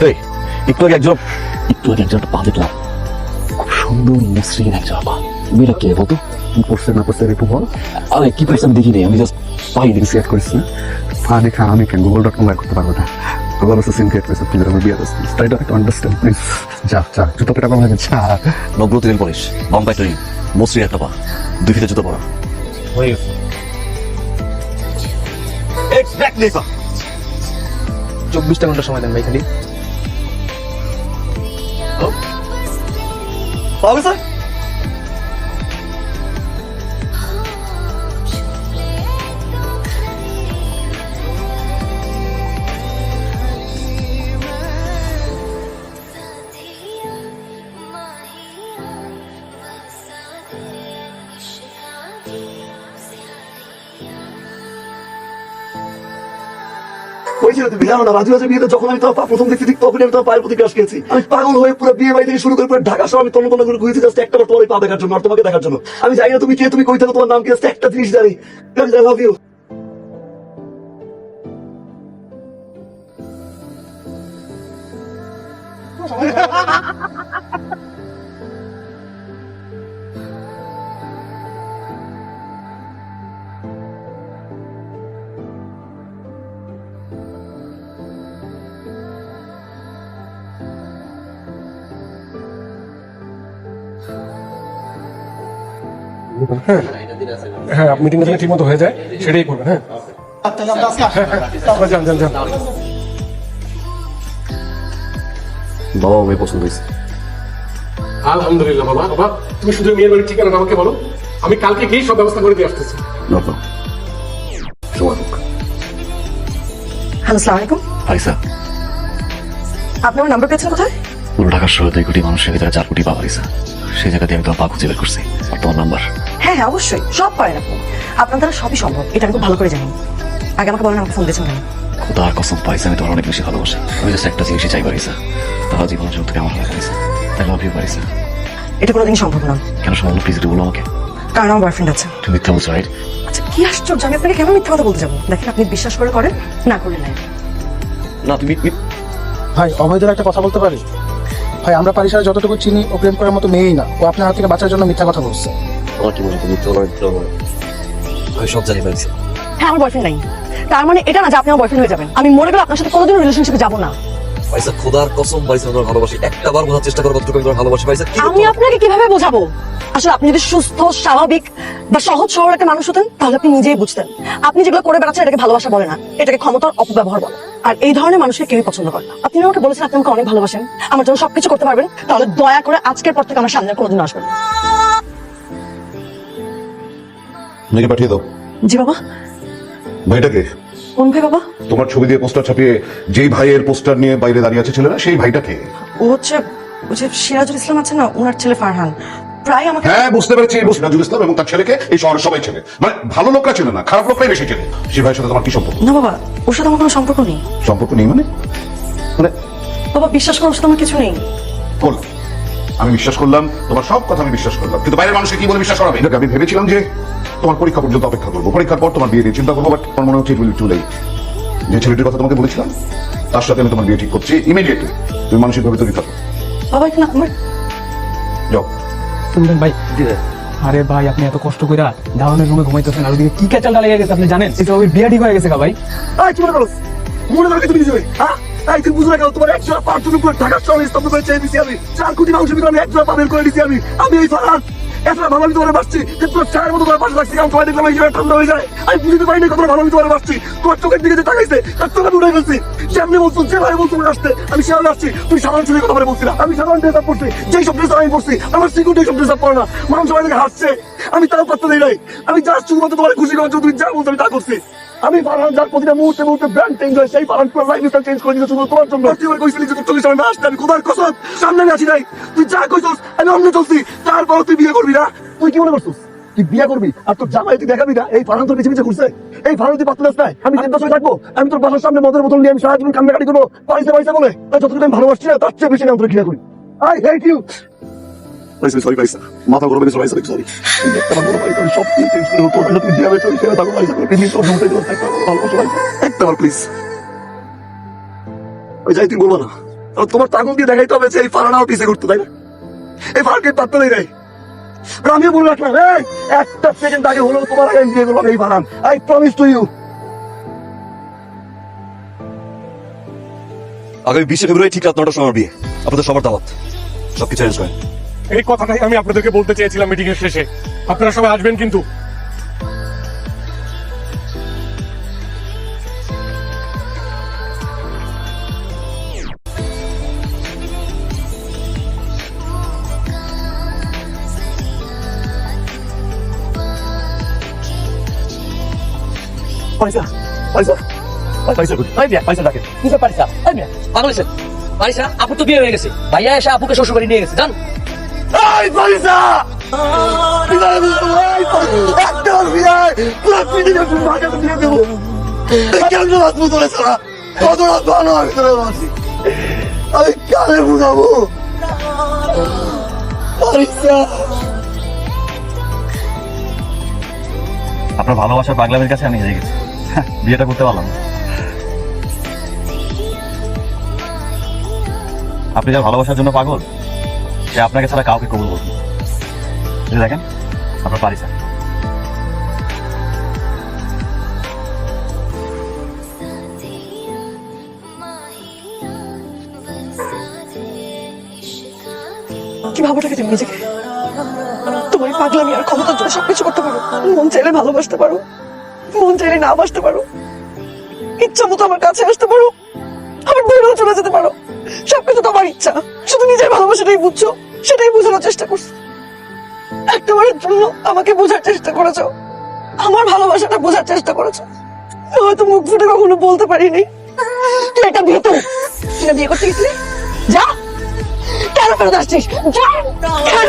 এই একটু আগে একজন পা দেখলাম, খুব সুন্দর মসৃণ একজন পা। মেয়েটা কে বলতো? কি করছে না করছে একটু বল। আরে কি করছে আমি দেখিনি, আমি জাস্ট পাই দেখি। ক্রিয়েট করেছি পা দেখা আমি কেন গুগল.com লাইক করতে পারবো না? গুগল আছে সিম ক্রিয়েট করেছে, প্লিজ আমার বিয়ে আছে, ট্রাই টু আন্ডারস্ট্যান্ড প্লিজ। যা যা জুতো পেটা কম লাগে, যা। নব্রত রেল পলিশ, বাম্পাই ট্রেনিং, মসৃণ একটা পা, 2 ফিতে জুতো পরা। হয়ে গেছে। Exactly sir. 24টা ঘন্টা সময় দেন ভাই খালি। পাবে স্যার? হয়েছিল তুমি জানো না, রাজু বিয়েতে যখন আমি তোমার পা প্রথম দেখছি ঠিক তখনই আমি তোমার পায়ের প্রতি ক্রাশ খেয়েছি। আমি পাগল হয়ে পুরো বিয়ে বাড়ি থেকে শুরু করে পুরো ঢাকা শহর আমি তন্ন তন্ন করে ঘুরেছি জাস্ট একটা বার তোমার পা দেখার জন্য আর তোমাকে দেখার জন্য। আমি জানি না তুমি কে, তুমি কই থাকো, তোমার নাম কি, জাস্ট একটা জিনিস জানি, আই লাভ ইউ। হ্যাঁ মিটিংটা যেন ঠিক মতো হয়ে যায় সেটাই করবেন। হ্যাঁ যান যান যান। বাবা মেয়ে পছন্দ হয়েছে। আলহামদুলিল্লাহ। বাবা বাবা তুমি শুধু মেয়ের বাড়ির ঠিকানা আমাকে বলো, আমি কালকে গিয়ে সব ব্যবস্থা করে দিয়ে আসতেছি। নব্র সময় হোক। হ্যালো, আসসালামু আলাইকুম। Hi sir. আপনি আমার নাম্বার পেয়েছেন কোথায়? পুরো ঢাকার শহরে 2 কোটি মানুষের ভিতরে 4 কোটি পা হয়েছে, সেই জায়গা দিয়ে আমি তোমার পা খুঁজে বের করছি আর তোমার নাম্বার। হ্যাঁ হ্যাঁ অবশ্যই, সব পারেন আপনি, আপনার দ্বারা সবই সম্ভব, এটা আমি খুব ভালো করে জানি। আগে আমাকে বলেন আমাকে ফোন দিয়েছেন কেন? খোদার কসম পাইছে আমি তোমার অনেক বেশি ভালোবাসি। আমি জাস্ট একটা জিনিসই চাই পারিসা, তারা জীবনের জন্য তোকে আমার হয়ে পারিসা। I love you পারিসা। এটা কোনোদিন সম্ভব না, কেন সম্ভব? প্লিজ একটু বলো আমাকে। কারণ আমার বয়ফ্রেন্ড আছে। তুমি মিথ্যা বলছো, রাইট? আচ্ছা কি আশ্চর্য, আমি আপনাকে কেন মিথ্যা কথা বলতে যাবো? দেখেন আপনি বিশ্বাস করে করেন, না করলে নাই। না তুমি ভাই অবৈধ একটা কথা বলতে পারি? ভাই আমরা পারিসারে যতটুকু চিনি ও প্রেম করার মতো মেয়েই না, ও আপনার হাত থেকে বাঁচার জন্য মিথ্যা কথা বলছে। তোমার কি মনে হয় মিথ্যা বলো? আমি সব জানি পারিসা। হ্যাঁ আমার বয়ফ্রেন্ড নাই, তার মানে এটা না যে আপনি আমার বয়ফ্রেন্ড হয়ে যাবেন। আমি মরে গেলে আপনার সাথে কোনোদিনও রিলেশনশিপে যাবো না। পাইসা খোদার কসম পাইসা তোমার ভালোবাসি, একটা বার বোঝার চেষ্টা করো কতটুকু আমি তোমার ভালোবাসি পাইসা। আমি আপনাকে কিভাবে বোঝাবো? আসলে আপনি যদি সুস্থ স্বাভাবিক বা সহজ সরল একটা মানুষ হতেন তাহলে আপনি নিজেই বুঝতেন। আপনি যেগুলো করে বেড়াচ্ছেন এটাকে ভালোবাসা বলে না, এটাকে ক্ষমতার অপব্যবহার বলে। আর এই ধরনের মানুষকে কেউই পছন্দ করে না। আপনি আমাকে বলেছেন আপনি আমাকে অনেক ভালোবাসেন, আমার জন্য সবকিছু করতে পারবেন, তাহলে দয়া করে আজকের পর থেকে আমার সামনে কোনোদিন আসবেন। মেয়েকে পাঠিয়ে দাও। জি বাবা। ভাইটাকে? কোন ভাই বাবা? তোমার ছবি দিয়ে পোস্টার ছাপিয়ে যেই ভাইয়ের পোস্টার নিয়ে বাইরে দাঁড়িয়ে আছে ছেলেরা, সেই ভাইটাকে? ও হচ্ছে সিরাজুল ইসলাম আছে না, ওনার ছেলে ফারহান। প্রায় আমাকে হ্যাঁ বুঝতে পেরেছি, সিরাজুল ইসলাম এবং তার ছেলেকে এই শহরের সবাই ছেলে, মানে ভালো লোকরা ছেলে না, খারাপ লোকরাই বেশি ছেলে। সেই ভাইয়ের সাথে তোমার কি সম্পর্ক? না বাবা, ওর সাথে আমার কোনো সম্পর্ক নেই। সম্পর্ক নেই মানে? মানে বাবা বিশ্বাস করো, ওর সাথে আমার কিছু নেই। বললাম আমি বিশ্বাস করলাম, তোমার সব কথা আমি বিশ্বাস করলাম, কিন্তু বাইরের মানুষকে কি বলে বিশ্বাস করাবে? আমি ভেবেছিলাম যে তোমার পরীক্ষা পর্যন্ত অপেক্ষা করবো, পরীক্ষার পর তোমার বিয়ে নিয়ে চিন্তা করবো, বাট আমার মনে হচ্ছে টু লেট। যে ছেলেটির কথা তোমাকে বলেছিলাম তার সাথে আমি তোমার বিয়ে ঠিক করছি ইমিডিয়েটলি। তুমি মানসিকভাবে তৈরি থাকো। বাবা এখানে আমার যাও। শুনবেন ভাই? আরে ভাই আপনি এত কষ্ট করে দারুণের রুমে ঘুমাইতেছেন আর ওদিকে কি ক্যাচালটা লেগে গেছে আপনি জানেন? এটা ওই বিয়া ঠিক হয়ে গেছে ভাই। কি মনে করো? মনে করো তুমি নিজে? হ্যাঁ তুই বুঝলে কেন? তোমার একজোড়া পা তুমি পুরো ঢাকার শহরে স্তব্ধ করে চেয়ে দিচ্ছি আমি। 4 কোটি মানুষের ভিতরে আমি একজোড়া পা বের করে দিচ্ছি আমি এই ফারান এতটা ভালো আমি তোমার বাসছি যে তোমার চায়ের মতো তোমার পাশে লাগছি, কারণ তোমার দেখলাম এই জায়গায় ঠান্ডা হয়ে যায়। আমি বুঝতে পারিনি কতটা ভালো আমি তোমার বাসছি। তোমার চোখের দিকে যে তাকাইছে তার চোখ আমি উড়ে ফেলছি। যেমনি বলছো যেভাবে বলছো আসতে আমি সেভাবে আসছি। তুমি সাধারণ চুরির কথা বলে বলছি না, আমি সাধারণ ড্রেস আপ করছি, যেই সব ড্রেস আমি পড়ছি আমার সিকিউরিটি সব ড্রেস আপ করে না। মানুষ সবাই থেকে হাসছে, আমি তাও পাত্তা দিই নাই। আমি জাস্ট শুধুমাত্র তোমার খুশি করার জন্য তুমি যা বলছো আমি তা করছি। আমি ফারহান যার প্রতিটা মুহূর্তে মুহূর্তে ব্র্যান্ড চেঞ্জ হয়, সেই ফারহান পুরো লাইফ স্টাইল চেঞ্জ করে দিতে শুধু তোমার জন্য। তুই কইছিলি যে তোর চোখের সামনে আসতে, আমি খোদার কসম সামনে আমি আসি নাই। তুই যা কইছস আমি অন্য চলছি, তারপর তুই বিয়ে করবি না। তুই কি মনে করছিস তুই বিয়ে করবি আর তোর জামাই তুই দেখাবি না? এই ফারহান তোর পিছিয়ে পিছিয়ে ঘুরছে, এই ফারহান তুই পাত্তা নাই। আমি চিন্তা করে থাকবো আমি তোর বাসার সামনে মদের বোতল নিয়ে আমি সারা জীবন কান্নাকাটি করবো পয়সা পয়সা বলে? যতটুকু আমি ভালোবাসছি না তার চেয়ে বেশি আমি তোর ঘৃণা করি। I hate you. সরি পাইসা, মাথা গরম হয়ে গেছে, সরি। একটা বড় পাইসা সব কিছু চেঞ্জ করে তোর জন্য তুই যাবে চলে সেটা থাকো পাইসা করে তুমি সব জমতে গেল থাকতে ভালোবাসো পাইসা একটা বার প্লিজ। ওই যাই তুই বলবো না তোমার তাগুন দিয়ে দেখাইতে হবে যে এই ফারানাও পিছিয়ে করতো, তাই না? এই ফারানকে পাত্তা দেয় নাই। আর আমিও বলে রাখলাম, এই একটা সেকেন্ড আগে হলেও তোমার আগে আমি বিয়ে করলাম এই Faran. I promise to you. আগামী 20 ফেব্রুয়ারি ঠিক রাত 9টার সময় আমার বিয়ে। আপনাদের সবার দাওয়াত, সবকিছু অ্যারেঞ্জ করেন। এই কথাটাই আমি আপনাদেরকে বলতে চেয়েছিলাম মিটিং এর শেষে। আপনারা সবাই আসবেন কিন্তু। পয়সা পয়সা পয়সা কই? পয়সা ডাকে কিসে পারিসা এই মিয়া পাগল হইছেন পারিসা আপু তো বিয়ে হয়ে গেছে ভাইয়া এসে আপুকে শ্বশুর বাড়ি নিয়ে গেছে জান এই পয়সা একটা বিয়ায় পুরো পৃথিবীর তুমি ভাগে দিয়ে দেবো। কেমন রাত তোরে ছাড়া কত রাত ভালো আমি তোরে বাঁচি, আমি কালে বুঝাবো। পয়সা আপনার ভালোবাসার পাগলামের কাছে আমি হেরে গেছি, বিয়েটা করতে পারলাম না। আপনি যা ভালোবাসার জন্য পাগল, সে আপনাকে ছাড়া কাউকে কবুল করবে না। এই যে দেখেন আপনার পারিসা। কি ভাবো টাকে তুমি নিজেকে? তোমার এই পাগলামি আর ক্ষমতার জন্য সবকিছু করতে পারো। মন চাইলে ভালোবাসতে পারো, মন চাইলে না বাসতে পারো, ইচ্ছা মতো আমার কাছে আসতে পারো, আমার দূরেও চলে যেতে পারো। সবকিছু তোমার ইচ্ছা, শুধু নিজের ভালোবাসাটাই বুঝছো, সেটাই বোঝানোর চেষ্টা করছো। একটাবারের জন্য আমাকে বোঝার চেষ্টা করেছো, আমার ভালোবাসাটা বোঝার চেষ্টা করেছো। হয়তো মুখ ফুটে কখনো বলতে পারিনি তুই এটা বিয়ে, তুই না বিয়ে করতে গেছিলি। যা, কেন ফেরত আসছিস? যা, কেন?